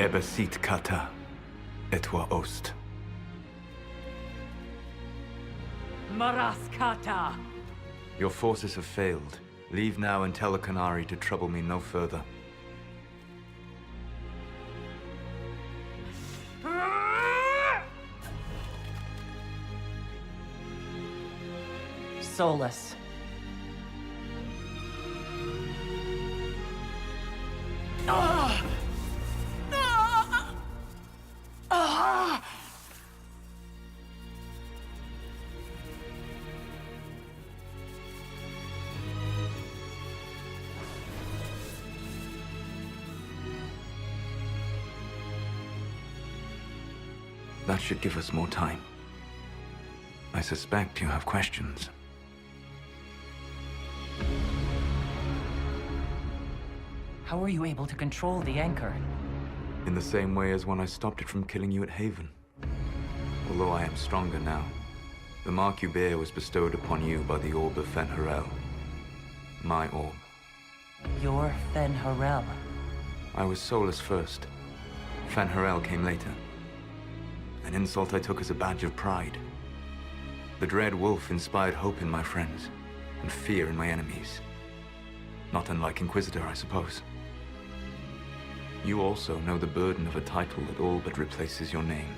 Ebesit kata, etwa ost. Maraskata! Your forces have failed. Leave now and tell the Canary to trouble me no further. Solas. That should give us more time. I suspect you have questions. How were you able to control the anchor? In the same way as when I stopped it from killing you at Haven. Although I am stronger now, the mark you bear was bestowed upon you by the Orb of Fen'Harel. My orb. You're Fen'Harel. I was Solas first. Fen'Harel came later. An insult I took as a badge of pride. The Dread Wolf inspired hope in my friends, and fear in my enemies. Not unlike Inquisitor, I suppose. You also know the burden of a title that all but replaces your name.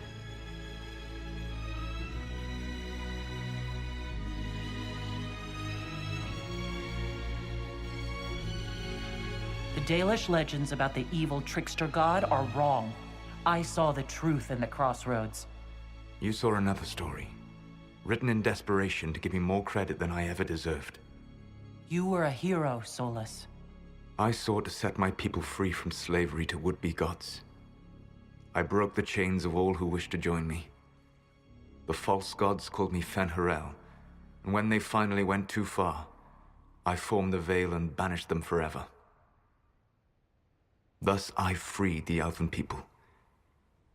The Dalish legends about the evil trickster god are wrong. I saw the truth in the crossroads. You saw another story, written in desperation to give me more credit than I ever deserved. You were a hero, Solas. I sought to set my people free from slavery to would-be gods. I broke the chains of all who wished to join me. The false gods called me Fen'Harel, and when they finally went too far, I formed the Veil and banished them forever. Thus I freed the Elven people,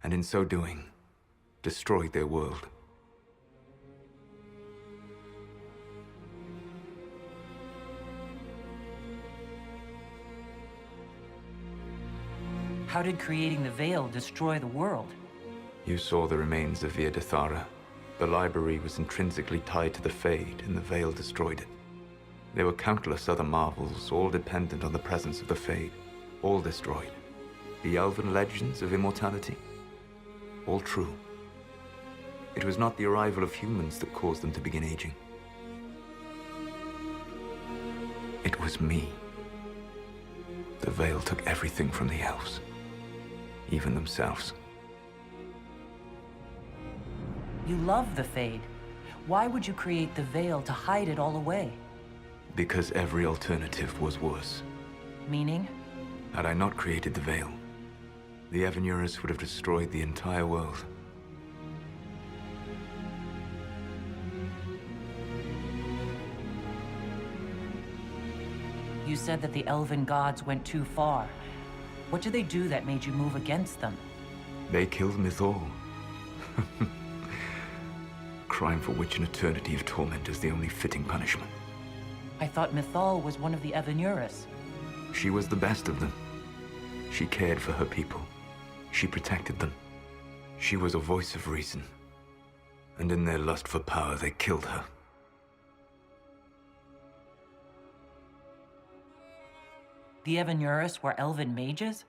and in so doing, destroyed their world. How did creating the Veil destroy the world? You saw the remains of Via Dethara. The library was intrinsically tied to the Fade, and the Veil destroyed it. There were countless other marvels, all dependent on the presence of the Fade, all destroyed. The Elven legends of immortality, all true. It was not the arrival of humans that caused them to begin aging. It was me. The Veil took everything from the elves, even themselves. You love the Fade. Why would you create the Veil to hide it all away? Because every alternative was worse. Meaning? Had I not created the Veil, the Evanurus would have destroyed the entire world. You said that the Elven gods went too far. What did they do that made you move against them? They killed Mythal. Crime for which an eternity of torment is the only fitting punishment. I thought Mythal was one of the Evanurus. She was the best of them. She cared for her people. She protected them. She was a voice of reason. And in their lust for power, they killed her. The Evanurus were elven mages?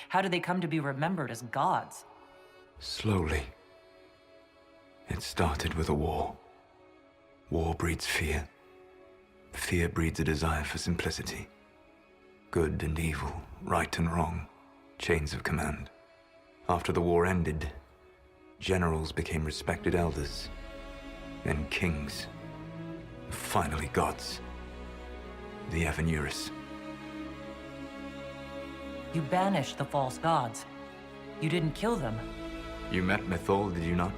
How did they come to be remembered as gods? Slowly. It started with a war. War breeds fear. Fear breeds a desire for simplicity. Good and evil, right and wrong, chains of command. After the war ended, generals became respected elders, then kings, finally gods. The Evanurus. You banished the false gods. You didn't kill them. You met Mythal, did you not?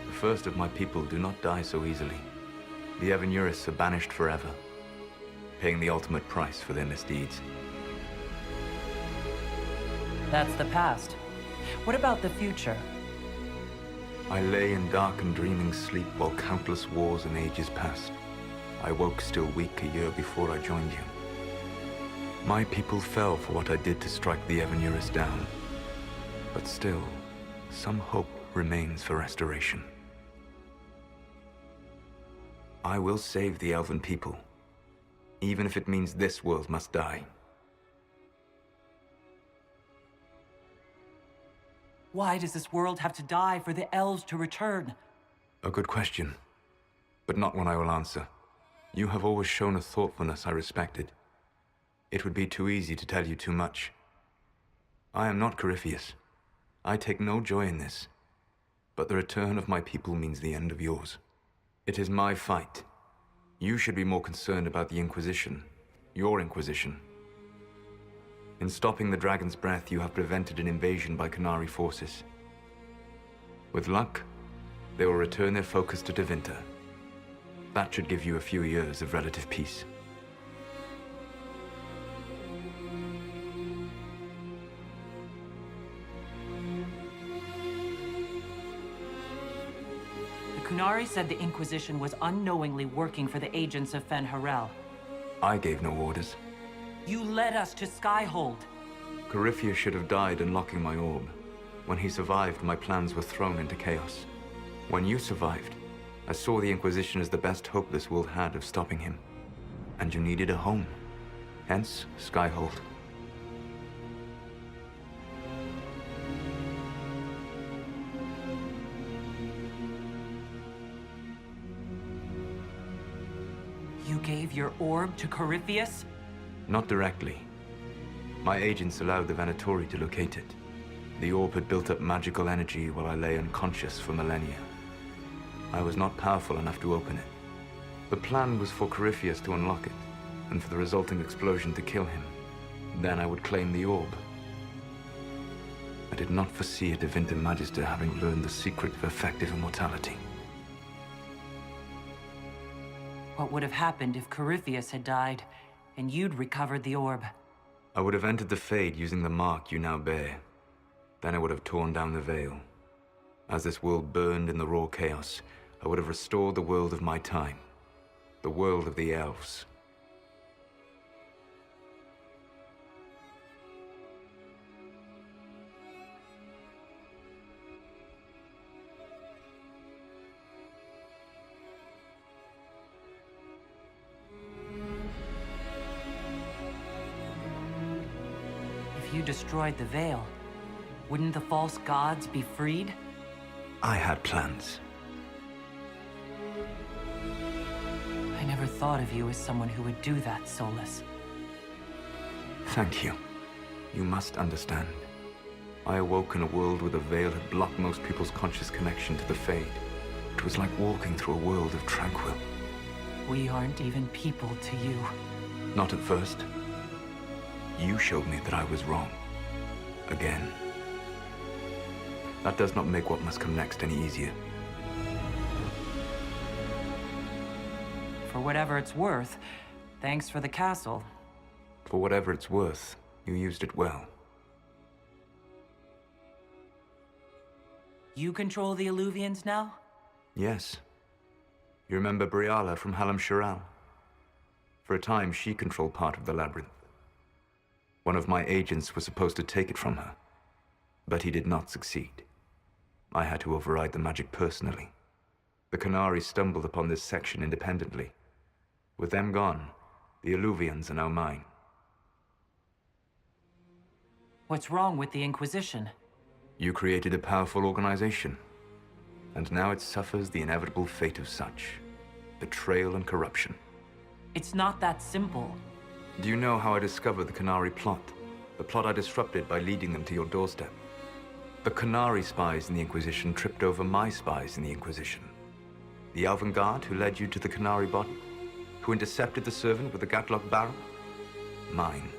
The first of my people do not die so easily. The Evanurus are banished forever, paying the ultimate price for their misdeeds. That's the past. What about the future? I lay in dark and dreaming sleep while countless wars and ages passed. I woke still weak a year before I joined you. My people fell for what I did to strike the Evanurus down. But still, some hope remains for restoration. I will save the elven people, even if it means this world must die. Why does this world have to die for the elves to return? A good question, but not one I will answer. You have always shown a thoughtfulness I respected. It would be too easy to tell you too much. I am not Corypheus. I take no joy in this, but the return of my people means the end of yours. It is my fight. You should be more concerned about the Inquisition, your Inquisition. In stopping the Dragon's Breath, you have prevented an invasion by Qunari forces. With luck, they will return their focus to Tevinter. That should give you a few years of relative peace. The Qunari said the Inquisition was unknowingly working for the agents of Fen'Harel. I gave no orders. You led us to Skyhold. Corypheus should have died unlocking my orb. When he survived, my plans were thrown into chaos. When you survived, I saw the Inquisition as the best hope this world had of stopping him. And you needed a home. Hence, Skyhold. You gave your orb to Corypheus? Not directly. My agents allowed the Venatori to locate it. The orb had built up magical energy while I lay unconscious for millennia. I was not powerful enough to open it. The plan was for Corypheus to unlock it, and for the resulting explosion to kill him. Then I would claim the orb. I did not foresee a Tevinter Magister having learned the secret of effective immortality. What would have happened if Corypheus had died, and you'd recovered the orb? I would have entered the Fade using the mark you now bear. Then I would have torn down the veil. As this world burned in the raw chaos, I would have restored the world of my time. The world of the elves. If you destroyed the veil, wouldn't the false gods be freed? I had plans. I never thought of you as someone who would do that, Solas. Thank you. You must understand. I awoke in a world where the veil had blocked most people's conscious connection to the Fade. It was like walking through a world of tranquil. We aren't even people to you. Not at first. You showed me that I was wrong. Again. That does not make what must come next any easier. For whatever it's worth, thanks for the castle. For whatever it's worth, you used it well. You control the Illuvians now? Yes. You remember Briala from Halam Shiral? For a time, she controlled part of the labyrinth. One of my agents was supposed to take it from her, but he did not succeed. I had to override the magic personally. The Qunari stumbled upon this section independently. With them gone, the Illuvians are now mine. What's wrong with the Inquisition? You created a powerful organization, and now it suffers the inevitable fate of such. Betrayal and corruption. It's not that simple. Do you know how I discovered the Qunari plot? The plot I disrupted by leading them to your doorstep. The Qunari spies in the Inquisition tripped over my spies in the Inquisition. The Elven Guard who led you to the Qunari body? Who intercepted the servant with the Gatlock barrel? Mine.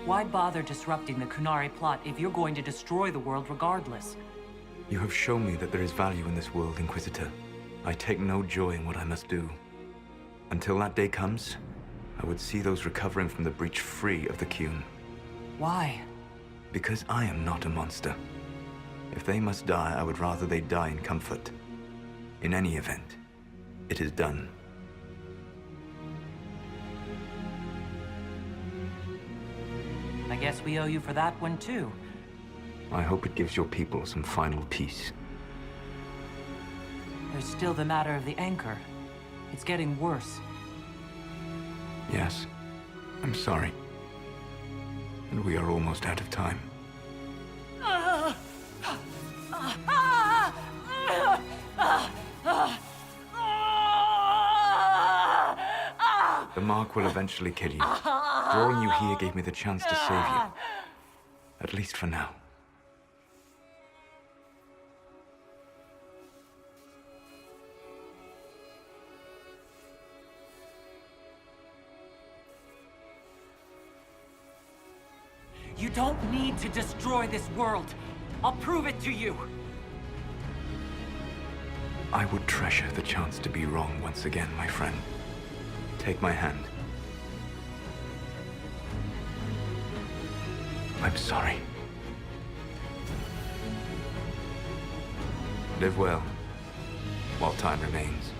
Why bother disrupting the Qunari plot if you're going to destroy the world regardless? You have shown me that there is value in this world, Inquisitor. I take no joy in what I must do. Until that day comes, I would see those recovering from the breach free of the Qun. Why? Because I am not a monster. If they must die, I would rather they die in comfort. In any event, it is done. guess we owe you for that one, too. I hope it gives your people some final peace. There's still the matter of the anchor. It's getting worse. Yes, I'm sorry. And we are almost out of time. The mark will eventually kill you. Drawing you here gave me the chance to save you. At least for now. You don't need to destroy this world. I'll prove it to you. I would treasure the chance to be wrong once again, my friend. Take my hand. I'm sorry. Live well, while time remains.